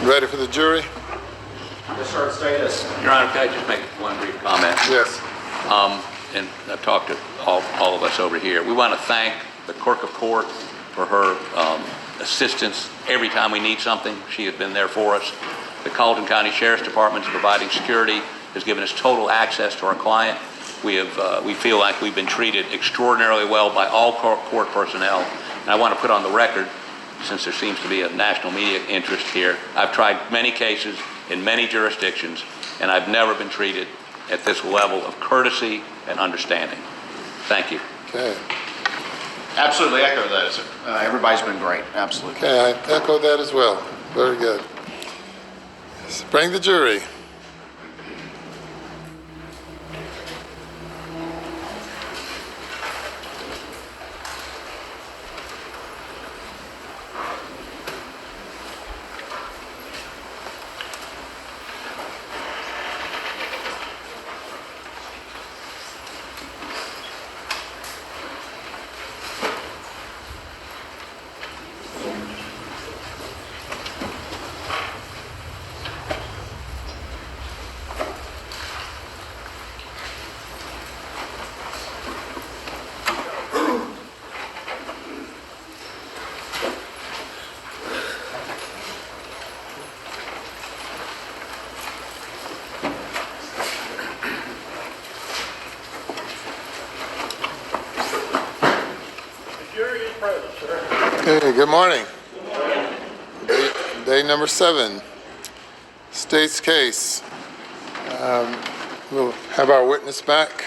Ready for the jury? Yes, sir. Status. Your Honor, can I just make one brief comment? Yes. And I've talked to all of us over here. We want to thank the Clerk of Court for her assistance every time we need something. She has been there for us. The Colleton County Sheriff's Department is providing security, has given us total access to our client. We feel like we've been treated extraordinarily well by all court personnel. And I want to put on the record, since there seems to be a national media interest here, I've tried many cases in many jurisdictions, and I've never been treated at this level of courtesy and understanding. Thank you. Okay. Absolutely echo that, sir. Everybody's been great. Absolutely. Okay, I echo that as well. Very good. Let's bring the jury. Okay, good morning. Day number 7, state's case. We'll have our witness back.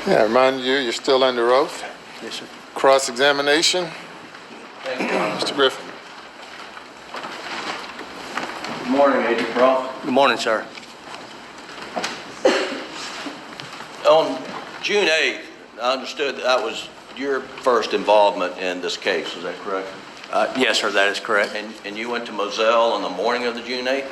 Yeah, remind you, you're still under oath. Yes, sir. Cross-examination. Thank you. Mr. Griffin. Good morning, Agent Brock. Good morning, sir. On June 8th, I understood that was your first involvement in this case. Is that correct? Yes, sir, that is correct. And you went to Moselle on the morning of the June 8th?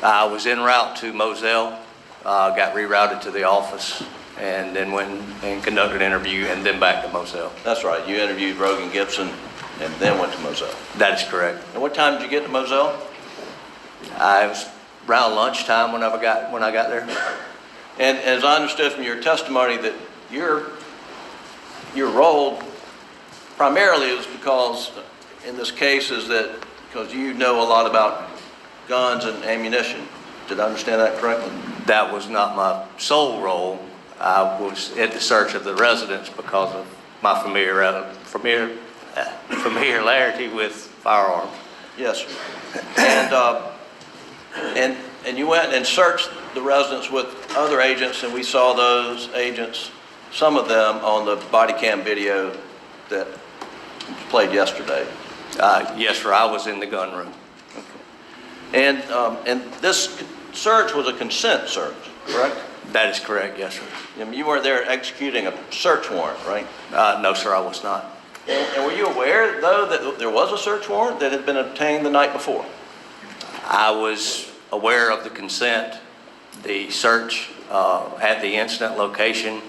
I was en route to Moselle, got rerouted to the office, and then went and conducted an interview, and then back to Moselle. That's right. You interviewed Rogan Gibson and then went to Moselle. That is correct. And what time did you get to Moselle? I was around lunchtime when I got there. And as I understood from your testimony that your role primarily was because in this case is that because you know a lot about guns and ammunition. Did I understand that correctly? That was not my sole role. I was at the search of the residence because of my familiarity with firearms. Yes, sir. And you went and searched the residence with other agents, and we saw those agents, some of them, on the body cam video that played yesterday. Yes, sir, I was in the gun room. Okay. And this search was a consent search, correct? That is correct, yes, sir. I mean, you weren't there executing a search warrant, right? No, sir, I was not. And were you aware, though, that there was a search warrant that had been obtained the night before? I was aware of the consent, the search at the incident location.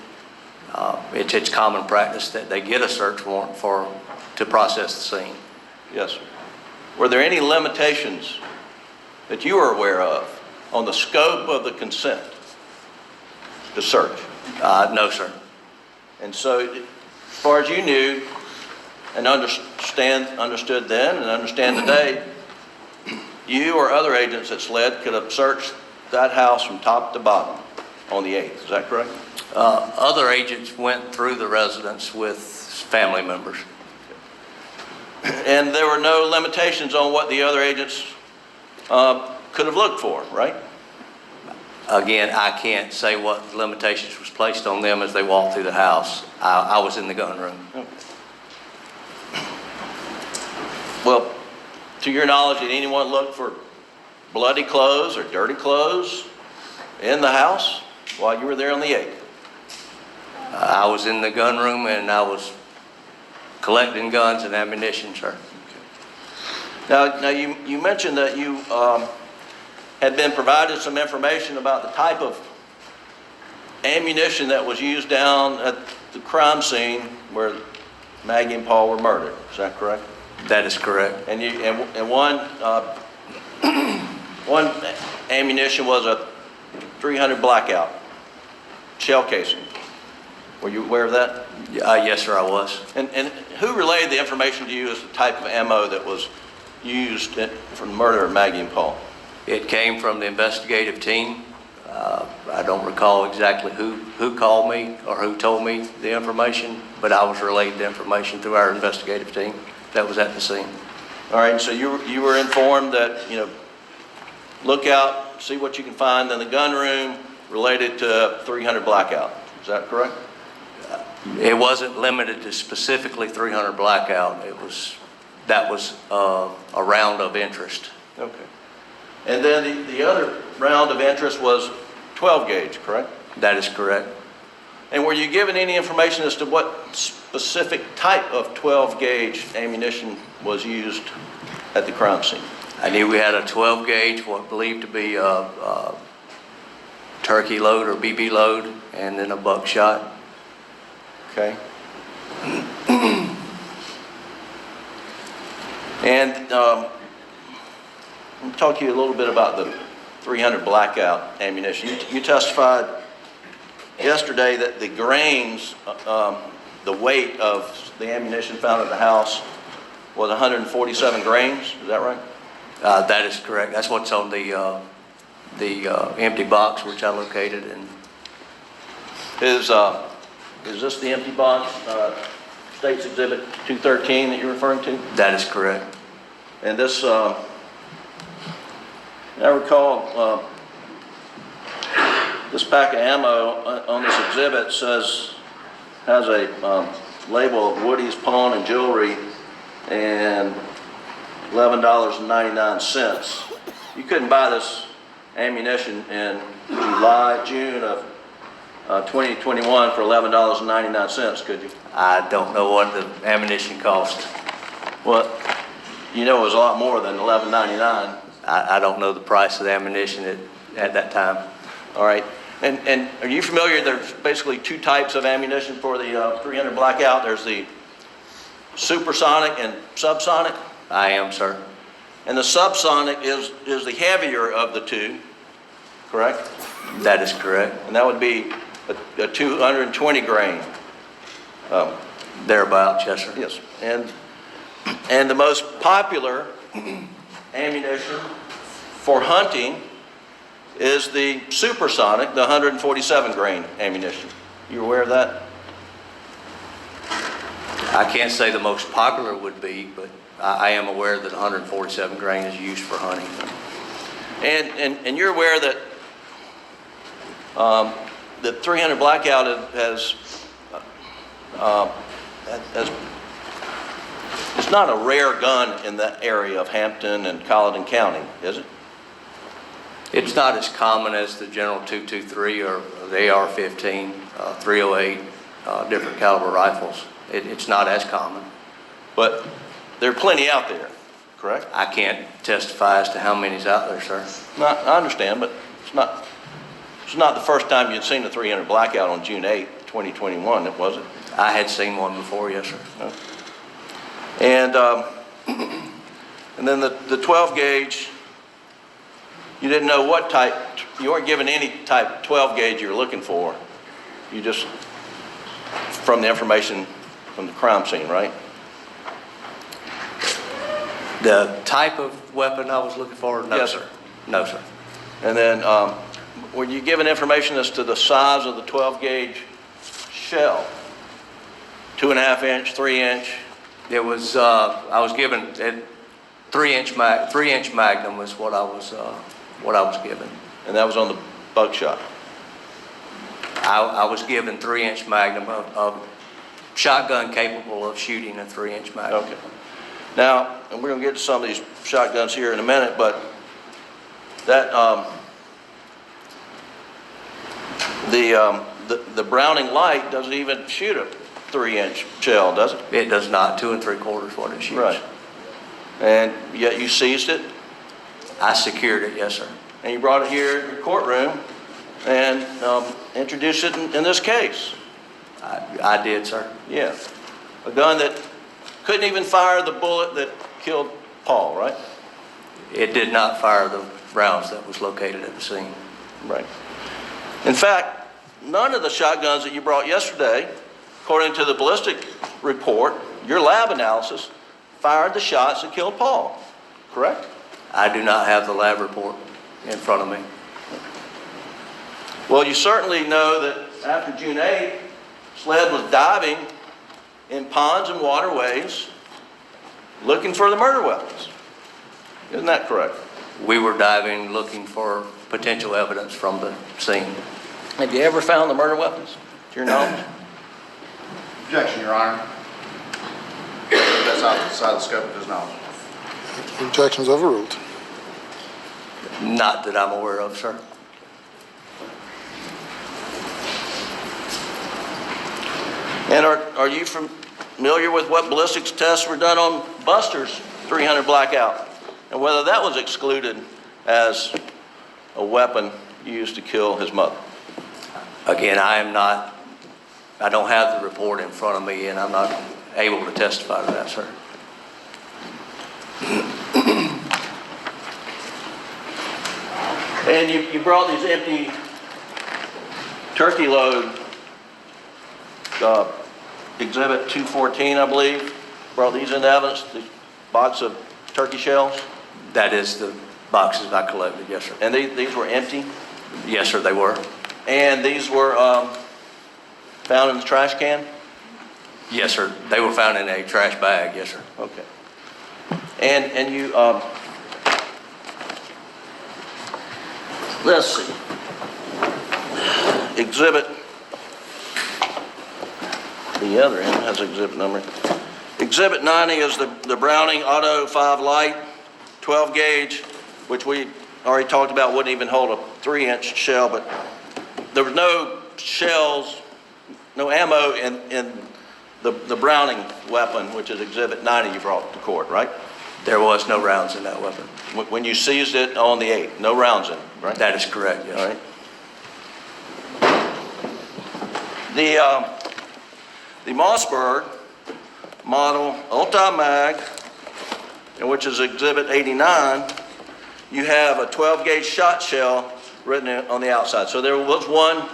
It's common practice that they get a search warrant to process the scene. Yes, sir. Were there any limitations that you were aware of on the scope of the consent to search? No, sir. And so, as far as you knew and understood then and understand today, you or other agents at SLED could have searched that house from top to bottom on the 8th. Is that correct? Other agents went through the residence with family members. And there were no limitations on what the other agents could have looked for, right? Again, I can't say what limitations was placed on them as they walked through the house. I was in the gun room. Okay. Well, to your knowledge, did anyone look for bloody clothes or dirty clothes in the house while you were there on the 8th? I was in the gun room, and I was collecting guns and ammunition, sir. Now you mentioned that you had been provided some information about the type of ammunition that was used down at the crime scene where Maggie and Paul were murdered. Is that correct? That is correct. And one one ammunition was a .300 blackout shell casing. Were you aware of that? Yes, sir, I was. And who relayed the information to you as the type of ammo that was used for the murder of Maggie and Paul? It came from the investigative team. I don't recall exactly who called me or who told me the information, but I was relayed the information through our investigative team that was at the scene. All right, so you were informed that, look out, see what you can find in the gun room related to .300 blackout. Is that correct? It wasn't limited to specifically .300 blackout. That was a round of interest. Okay. And then the other round of interest was 12 gauge, correct? That is correct. And were you given any information as to what specific type of 12 gauge ammunition was used at the crime scene? I knew we had a 12 gauge, what believed to be a turkey load or BB load, and then a buckshot. Okay. And let me talk to you a little bit about the .300 blackout ammunition. You testified yesterday that the grains, the weight of the ammunition found at the house was 147 grains. Is that right? That is correct. That's what's on the empty box, which I located. And Is this the empty box, State's Exhibit 213 that you're referring to? that is correct. And this, I recall, this pack of ammo on this exhibit has a label of Woody's Pawn and Jewelry and $11.99. You couldn't buy this ammunition in June of 2021 for $11.99, could you? I don't know what the ammunition cost. Well, it was a lot more than $11.99. I don't know the price of the ammunition at that time. All right. And are you familiar, there's basically two types of ammunition for the .300 blackout. There's the supersonic and subsonic. I am, sir. And the subsonic is the heavier of the two, correct? That is correct. And that would be a 220 grain. Thereabouts, yes, sir. Yes. And the most popular ammunition for hunting is the supersonic, the 147 grain ammunition. You aware of that? I can't say the most popular would be, but I am aware that 147 grain is used for hunting. And you're aware that the .300 blackout has it's not a rare gun in the area of Hampton and Colleton County, is it? It's not as common as the General 223 or the AR-15, 308, different caliber rifles. It's not as common. But there are plenty out there, correct? I can't testify as to how many's out there, sir. I understand, but it's not the first time you'd seen a .300 blackout on June 8, 2021, was it? I had seen one before, yes, sir. And then the 12 gauge, you didn't know what type, you weren't given any type 12 gauge you were looking for. You just, from the information from the crime scene, right? The type of weapon I was looking for? No, Yes, sir. sir. No, sir. And then were you given information as to the size of the 12 gauge shell? 2.5 inch, 3 inch? It was, I was given, 3-inch Magnum was what I was given. And that was on the buckshot? I was given 3-inch Magnum of shotgun capable of shooting a 3-inch Magnum. Okay. Now, and we're going to get to some of these shotguns here in a minute, but that the Browning Light doesn't even shoot a 3-inch shell, does it? It does not, 2 3/4 what it's used. Right. And yet you seized it, I secured it, yes, sir. and you brought it here in your courtroom and introduced it in this case. I did, sir. Yeah. A gun that couldn't even fire the bullet that killed Paul, right? It did not fire the rounds that was located at the scene. Right. In fact, none of the shotguns that you brought yesterday, according to the ballistic report, your lab analysis, fired the shots that killed Paul, correct? I do not have the lab report in front of me. Well, you certainly know that after June 8th, SLED was diving in ponds and waterways looking for the murder weapons. Isn't that correct? We were diving, looking for potential evidence from the scene. Have you ever found the murder weapons, to your knowledge? Objection, Your Honor. That's outside the scope of his knowledge. Objection's overruled. Not that I'm aware of, sir. And are you familiar with what ballistics tests were done on Buster's 300 Blackout? And whether that was excluded as a weapon used to kill his mother? Again, I don't have the report in front of me, and I'm not able to testify to that, sir. And you brought these empty turkey load, Exhibit 214, I believe, brought these into evidence, the box of turkey shells? That is the boxes I collected, yes, sir. And these were empty? Yes, sir, they were. And these were found in the trash can? Yes, sir. They were found in a trash bag, yes, sir. Okay. And you, let's see. Exhibit, the other end has exhibit number. Exhibit 90 is the Browning Auto 5 Light 12 gauge, which we already talked about wouldn't even hold a 3-inch shell, but there was no shells, no ammo in the Browning weapon, which is Exhibit 90 you brought to court, right? There was no rounds in that weapon. When you seized it on the 8th, no rounds in it, right? That is correct, yes. All right. The Mossberg model Ulti-Mag, which is Exhibit 89, you have a 12 gauge shot shell written on the outside. So there was one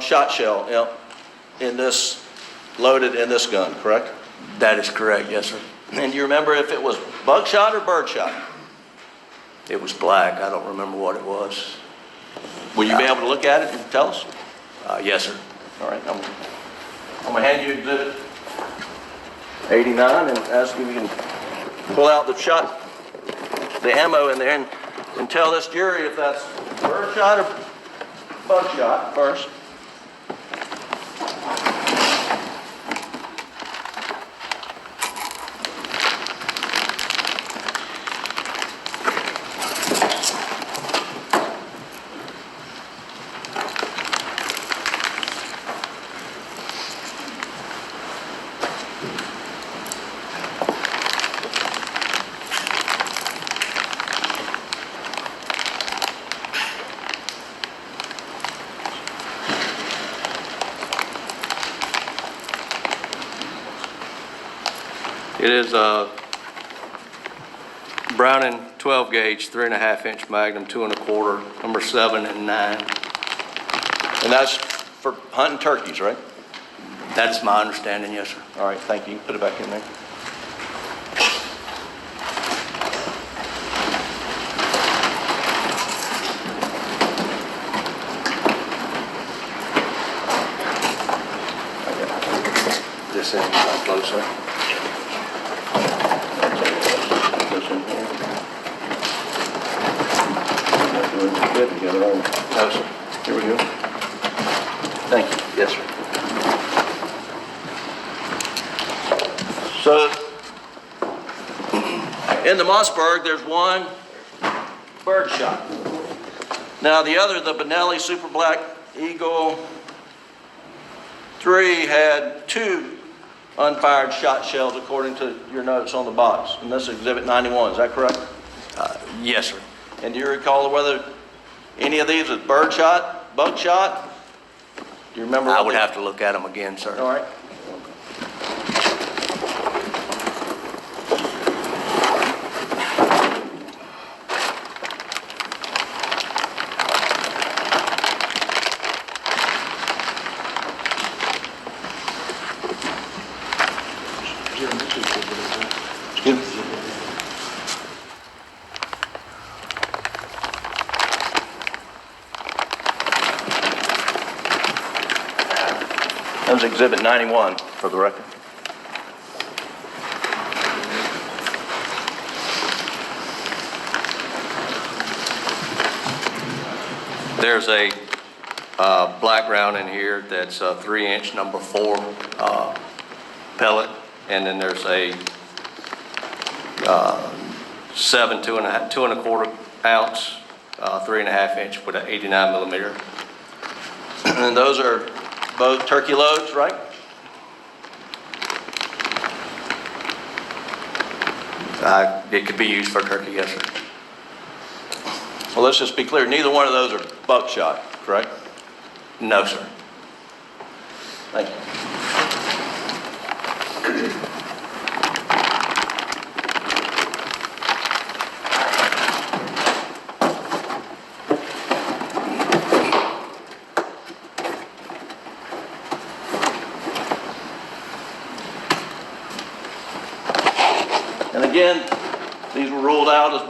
shot shell in this, loaded in this gun, correct? That is correct, yes, sir. And do you remember if it was buckshot or birdshot? It was black. I don't remember what it was. Will you be able to look at it and tell us? Yes, sir. All right, I'm going to hand you Exhibit 89 and ask if you can pull out the ammo in there and tell this jury if that's birdshot or buckshot first. It is a Browning 12 gauge, 3.5 inch Magnum, 2 1/4, number 7 and 9. And that's for hunting turkeys, right? That's my understanding, yes, sir. All right, thank you. You can put it back in there. This end, closer. This in here. Not doing too good together, are we? No, sir. Here we go. Thank you. Yes, sir. So, in the Mossberg, there's one birdshot. Now, the other, the Benelli Super Black Eagle 3, had 2 unfired shot shells according to your notes on the box. And this is Exhibit 91, is that correct? Yes, sir. And do you recall whether any of these is bird shot, buckshot? Do you remember? I what would they- have to look at them again, sir. All right. Excuse me. That was Exhibit 91 for the record. There's a black round in here that's a 3-inch number 4 pellet, and then there's a 2.25 ounce 3.5 inch with an 89 millimeter. And those are both turkey loads, right? It could be used for turkey, yes, sir. Well, let's just be clear, neither one of those are buckshot, correct? No, sir. Thank you. And again, these were ruled out as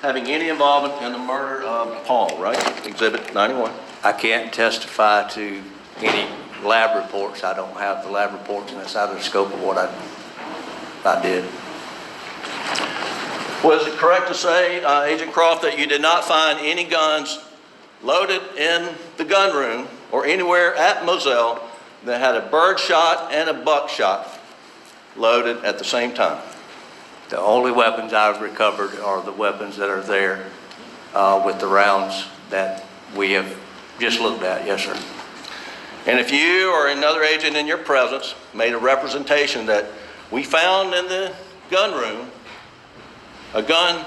having any involvement in the murder of Paul, right? Exhibit 91. I can't testify to any lab reports. I don't have the lab reports, and that's out of the scope of what I did. Was it correct to say, Agent Croft, that you did not find any guns loaded in the gun room or anywhere at Moselle that had a bird shot and a buckshot loaded at the same time? The only weapons I've recovered are the weapons that are there with the rounds that we have just looked at, yes, sir. And if you or another agent in your presence made a representation that we found in the gun room a gun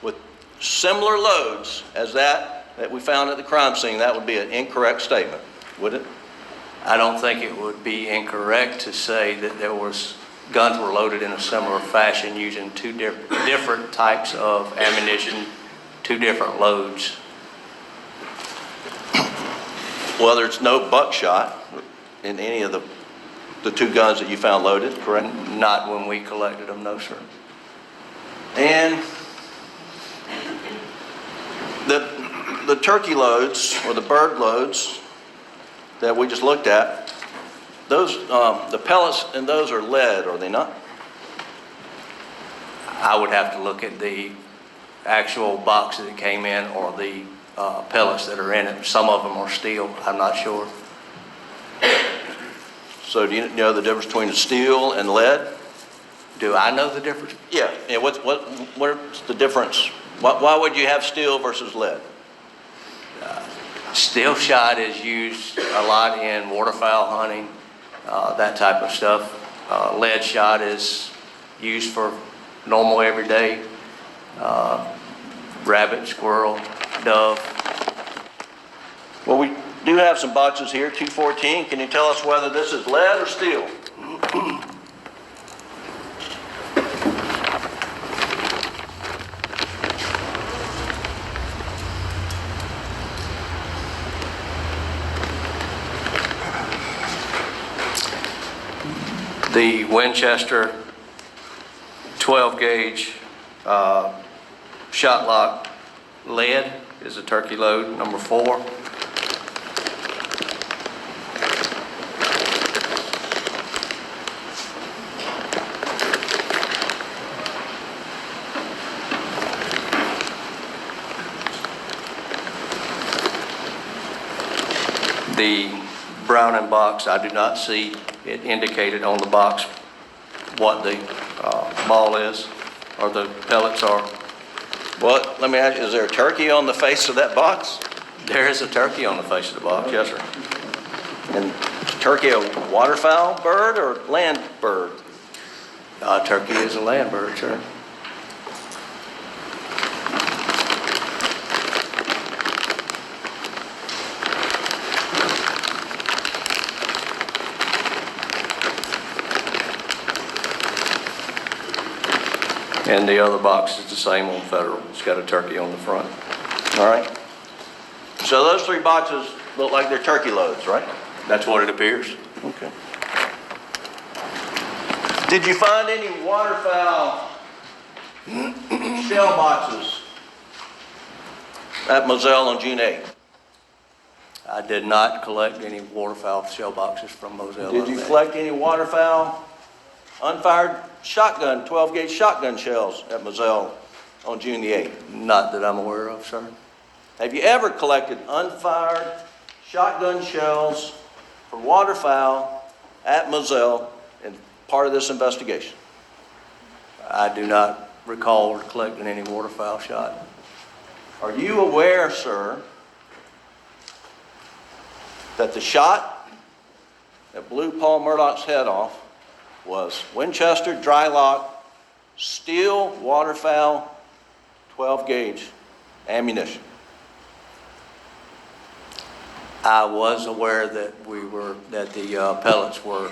with similar loads as that we found at the crime scene, that would be an incorrect statement, would it? I don't think it would be incorrect to say that guns were loaded in a similar fashion using two different types of ammunition, 2 different loads. Well, there's no buckshot in any of the 2 guns that you found loaded, correct? Not when we collected them, no, sir. And the turkey loads or the bird loads that we just looked at, those the pellets in those are lead, are they not? I would have to look at the actual box that it came in or the pellets that are in it. Some of them are steel, I'm not sure. So do you know the difference between steel and lead? Do I know the difference? Yeah. What's the difference? Why would you have steel versus lead? Steel shot is used a lot in waterfowl hunting, that type of stuff. Lead shot is used for normal everyday, rabbit, squirrel, dove. Well, we do have some boxes here, 214. Can you tell us whether this is lead or steel? The Winchester 12 gauge shot lock lead is a turkey load, number 4. The Browning box, I do not see it indicated on the box what the ball is or the pellets are. Well, let me ask you, is there a turkey on the face of that box? There is a turkey on the face of the box, yes, sir. And turkey a waterfowl bird or land bird? Turkey is a land bird, sir. And the other box is the same on Federal. It's got a turkey on the front. All right. So those 3 boxes look like they're turkey loads, right? That's what it appears. Okay. Did you find any waterfowl shell boxes at Moselle on June 8th? I did not collect any waterfowl shell boxes from Moselle. Did you collect any waterfowl unfired shotgun, 12-gauge shotgun shells at Moselle on June the 8th? Not that I'm aware of, sir. Have you ever collected unfired shotgun shells for waterfowl at Moselle in part of this investigation? I do not recall collecting any waterfowl shot. Are you aware, sir, that the shot that blew Paul Murdaugh's head off was Winchester dry lock steel waterfowl 12-gauge ammunition? I was aware that the pellets were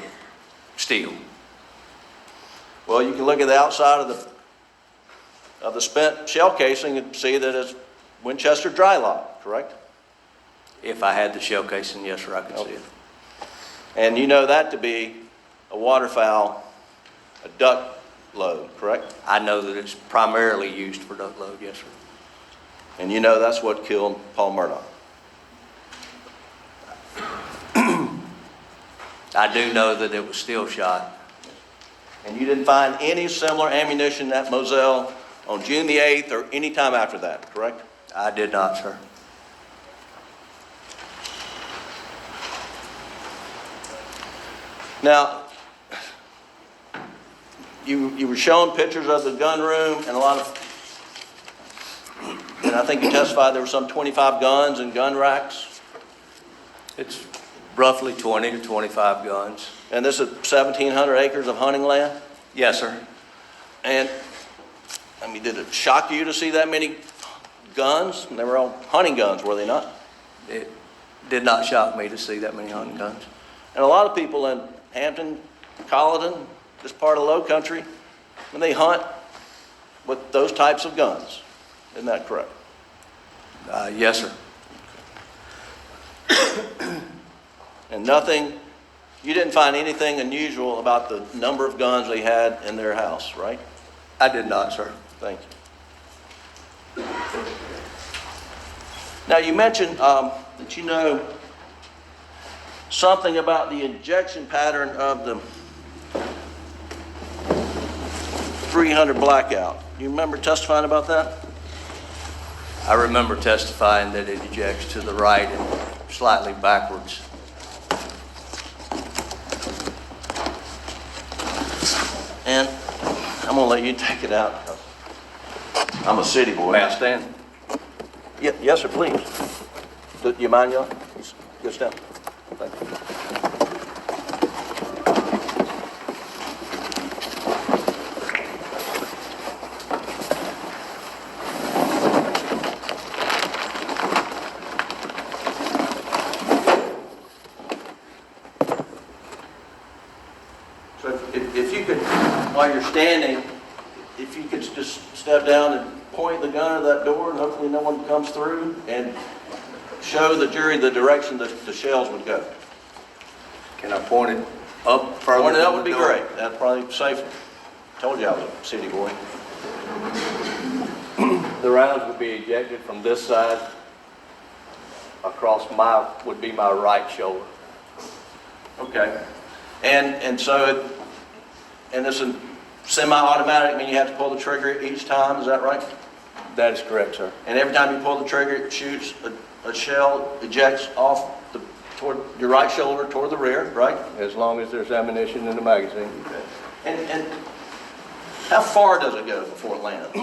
steel. Well, you can look at the outside of the spent shell casing and see that it's Winchester dry lock, correct? If I had the shell casing, yes, sir, I could see it. And you know that to be a waterfowl, a duck load, correct? I know that it's primarily used for duck load, yes, sir. And you know that's what killed Paul Murdaugh. I do know that it was steel shot. And you didn't find any similar ammunition at Moselle on June the 8th or any time after that, correct? I did not, sir. Now, you were showing pictures of the gun room and and I think you testified there were some 25 guns and gun racks. It's roughly 20 to 25 guns. And this is 1,700 acres of hunting land? Yes, sir. And, I mean, did it shock you to see that many guns? And they were all hunting guns, were they not? It did not shock me to see that many hunting guns. And a lot of people in Hampton, Colleton, this part of Low Country, when they hunt with those types of guns. Isn't that correct? Yes, sir. And you didn't find anything unusual about the number of guns they had in their house, right? I did not, sir. Thank you. Now, you mentioned that you know something about the injection pattern of the 300 blackout. You remember testifying about that? I remember testifying that it ejects to the right and slightly backwards. And I'm going to let you take it out because I'm a city boy. May I stand? Yes, sir, please. Do you mind, y'all? Good stuff. Thank you. So if you could, while you're standing, if you could just step down and point the gun at that door and hopefully no one comes through and show the jury the direction that the shells would go. Can I point it up further? Point it up than would be the door? great. That'd probably be safer. Told you I was a city boy. The rounds would be ejected from this side across would be my right shoulder. Okay. And so, it's a semi-automatic, I mean, you have to pull the trigger each time, is that right? That is correct, sir. And every time you pull the trigger, it shoots a shell, ejects off toward your right shoulder, toward the rear, right? As long as there's ammunition in the magazine. And how far does it go before it lands,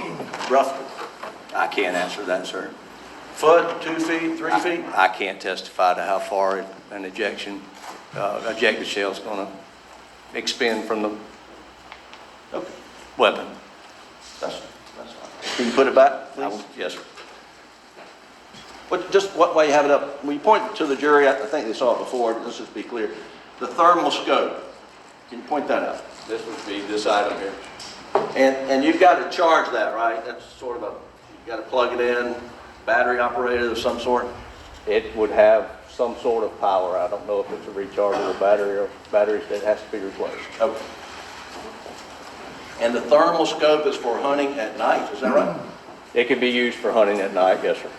roughly? I can't answer that, sir. Foot, 2 feet, 3 feet? I can't testify to how far an ejection ejected shell is going to expend from the Okay, weapon. that's fine. Can you put it back, please? Yes, sir. But just while you have it up, when you point to the jury, I think they saw it before, but let's just be clear. The thermal scope, can you point that out? This would be this item here. And you've got to charge that, right? That's sort of you've got to plug it in, battery operated of some sort? It would have some sort of power. I don't know if it's a rechargeable battery or batteries that has to be replaced. Okay. And the thermal scope is for hunting at night, is that right? It could be used for hunting at night, yes, sir.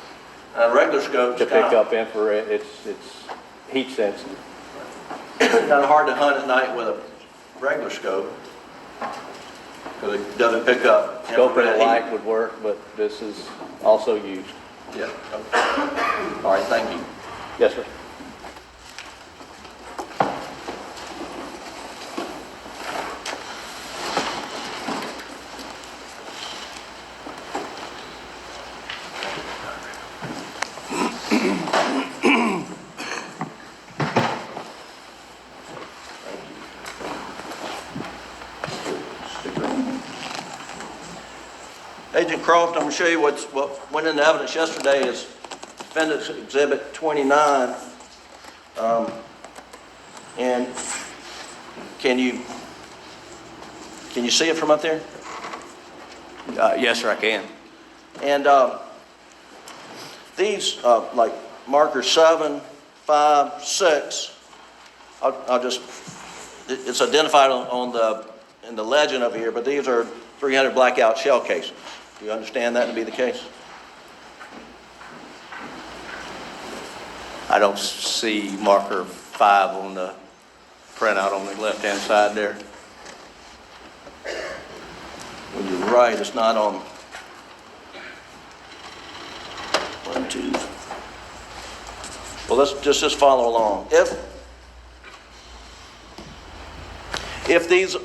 A regular scope To is pick kind up infrared, it's heat sensitive. of hard to hunt at night with a regular scope because it doesn't pick up Scope and infrared a light heat. would work, but this is also used. Yeah. Okay. All right, thank you. Yes, sir. Agent Croft, I'm going to show you what went into evidence yesterday is Defendant's Exhibit 29. And can you see it from up there? Yes, sir, I can. And these, like marker 7, 5, 6, I'll just, it's identified in the legend over here, but these are 300 blackout shell casings. Do you understand that to be the case? I don't see marker 5 on the printout on the left-hand side there. When you're right, it's not on 1, 2. Well, let's just follow along. If these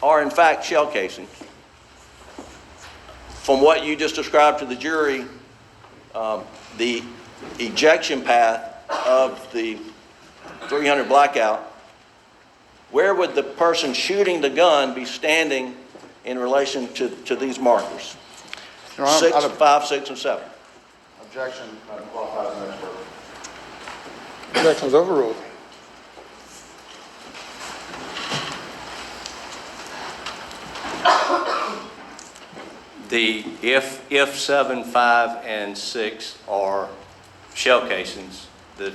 are in fact shell casings, from what you just described to the jury, the ejection path of the 300 blackout, where would the person shooting the gun be standing in relation to these markers? Your Honor, 6, 5, 6, and 7. Objection, not qualified as an expert. Objection's overruled. If 7, 5, and 6 are shell casings, that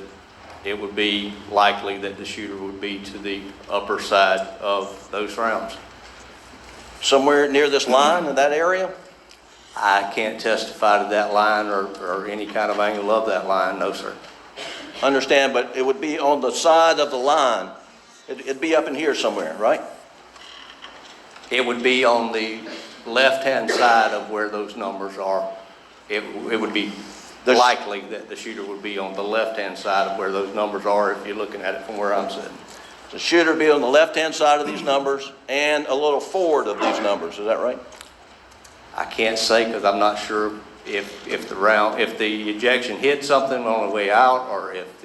it would be likely that the shooter would be to the upper side of those rounds. Somewhere near this line in that area? I can't testify to that line or any kind of angle of that line, no, sir. Understand, but it would be on the side of the line. It'd be up in here somewhere, right? It would be on the left-hand side of where those numbers are. It would be likely that the shooter would be on the left-hand side of where those numbers are if you're looking at it from where I'm sitting. The shooter would be on the left-hand side of these numbers and a little forward of these numbers, is that right? I can't say because I'm not sure if the ejection hit something on the way out or if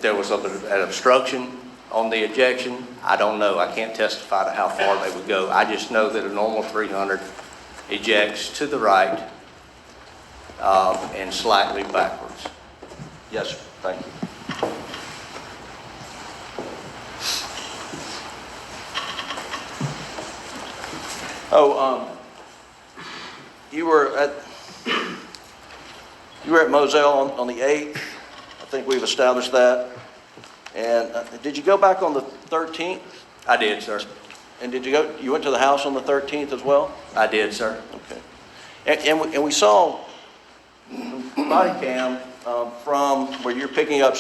there was an obstruction on the ejection. I don't know. I can't testify to how far they would go. I just know that a normal 300 ejects to the right and slightly backwards. Yes, sir. Thank you. You were at Moselle on the 8th. I think we've established that. And did you go back on the 13th? I did, sir. And you went to the house on the 13th as well? I did, sir. Okay. And we saw body cam from where you're picking up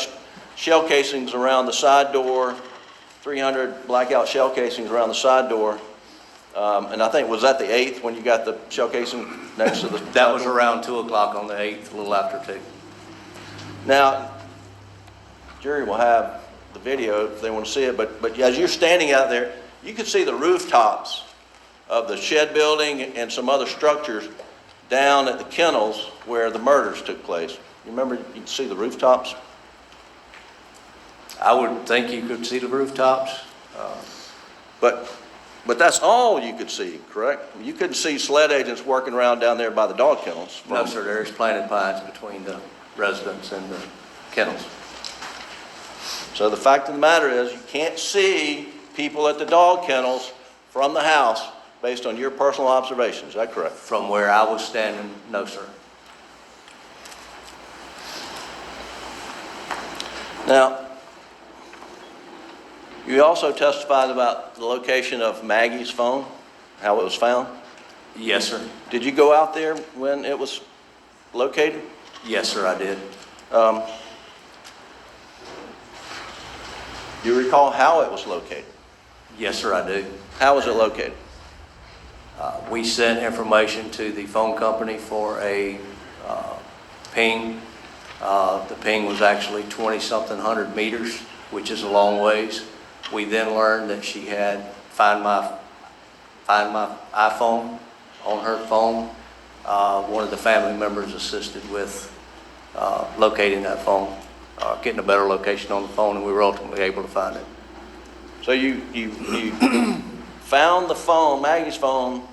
shell casings around the side door, 300 blackout shell casings around the side door. And I think, was that the 8th when you got the shell casing next to the That was around 2 o'clock on the 8th, a little after 2. Now, jury will have the video if they want to see it, but as you're standing out there, you can see the rooftops of the shed building and some other structures down at the kennels where the murders took place. You remember, you can see the rooftops? I would think you could see the rooftops. But that's all you could see, correct? You couldn't see sled agents working around down there by the dog kennels. No, sir, there is planted pines between the residence and the kennels. So the fact of the matter is, you can't see people at the dog kennels from the house based on your personal observations. Is that correct? From where I was standing, no, sir. Now, you also testified about the location of Maggie's phone, how it was found. Yes, sir. Did you go out there when it was located? Yes, sir, I did. Do you recall how it was located? Yes, sir, I do. How was it located? We sent information to the phone company for a ping. The ping was actually 20-something hundred meters, which is a long ways. We then learned that she had Find My iPhone on her phone. One of the family members assisted with locating that phone, getting a better location on the phone, and we were ultimately able to find it. So you found the phone, Maggie's phone,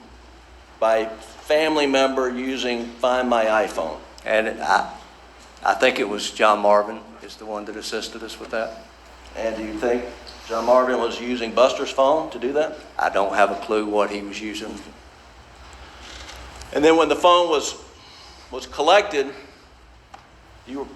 by family member using Find My iPhone. And I think it was John Marvin is the one that assisted us with that. And do you think John Marvin was using Buster's phone to do that? I don't have a clue what he was using. And then when the phone was collected, you were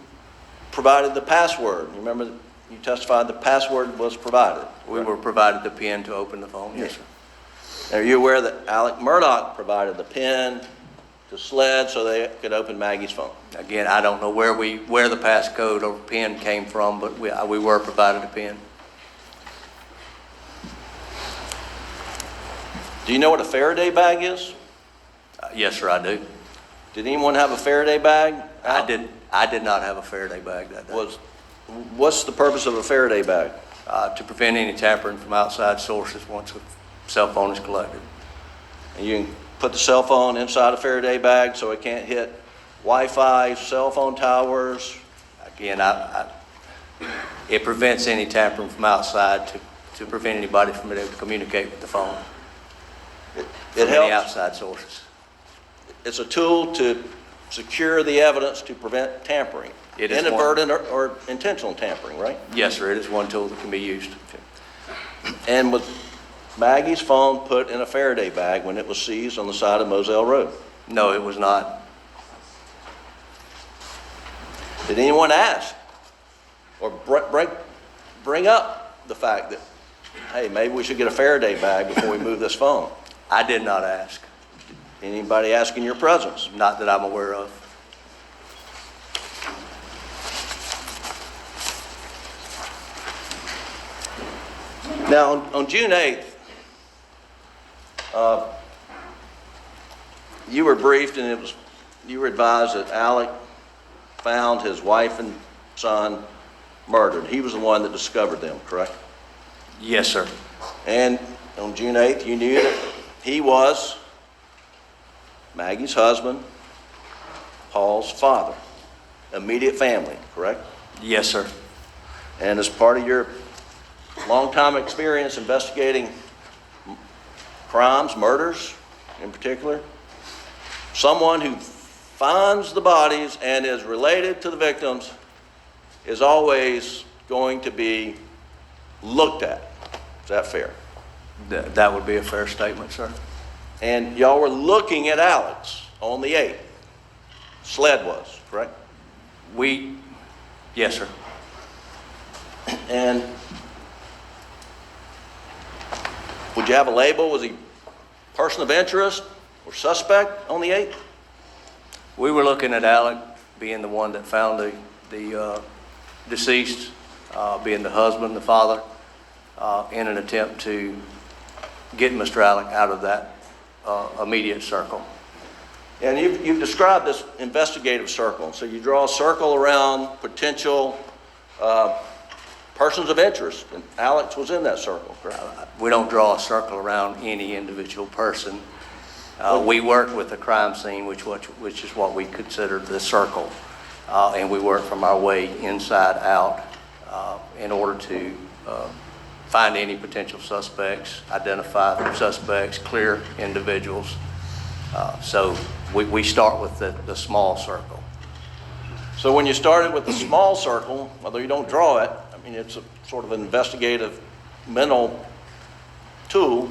provided the password. You remember you testified the password was provided. We were provided the PIN to open the phone. Yes, sir. Are you aware that Alex Murdaugh provided the PIN to SLED so they could open Maggie's phone? Again, I don't know where the passcode or PIN came from, but we were provided a PIN. Do you know what a Faraday bag is? Yes, sir, I do. Did anyone have a Faraday bag? I did not have a Faraday bag that day. What's the purpose of a Faraday bag? To prevent any tampering from outside sources once a cell phone is collected. And you can put the cell phone inside a Faraday bag so it can't hit Wi-Fi, cell phone towers. Again, it prevents any tampering from outside to prevent anybody from being able to communicate with the phone. It from any helps. outside sources. It's a tool to secure the evidence to prevent tampering. It is inadvertent or intentional tampering, right? Yes, sir, it is one tool that can be used. And was Maggie's phone put in a Faraday bag when it was seized on the side of Moselle Road? No, it was not. Did anyone ask or bring up the fact that, hey, maybe we should get a Faraday bag before we move this phone? I did not ask. Anybody ask in your presence? Not that I'm aware of. Now, on June 8th, you were briefed and you were advised that Alex found his wife and son murdered. He was the one that discovered them, correct? Yes, sir. And on June 8th, you knew that he was Maggie's husband, Paul's father, immediate family, correct? Yes, sir. And as part of your long-time experience investigating crimes, murders in particular, someone who finds the bodies and is related to the victims is always going to be looked at. Is that fair? That would be a fair statement, sir. And y'all were looking at Alex on the 8th. SLED was, correct? Yes, sir. And would you have a label? Was he person of interest or suspect on the 8th? We were looking at Alex being the one that found the deceased, being the husband, the father, in an attempt to get Mr. Alex out of that immediate circle. And you've described this investigative circle. So you draw a circle around potential persons of interest, and Alex was in that circle, correct? We don't draw a circle around any individual person. We work with the crime scene, which is what we consider the circle, and we work from our way inside out in order to find any potential suspects, identify suspects, clear individuals. So we start with the small circle. So when you started with the small circle, although you don't draw it, I mean, it's a sort of investigative mental tool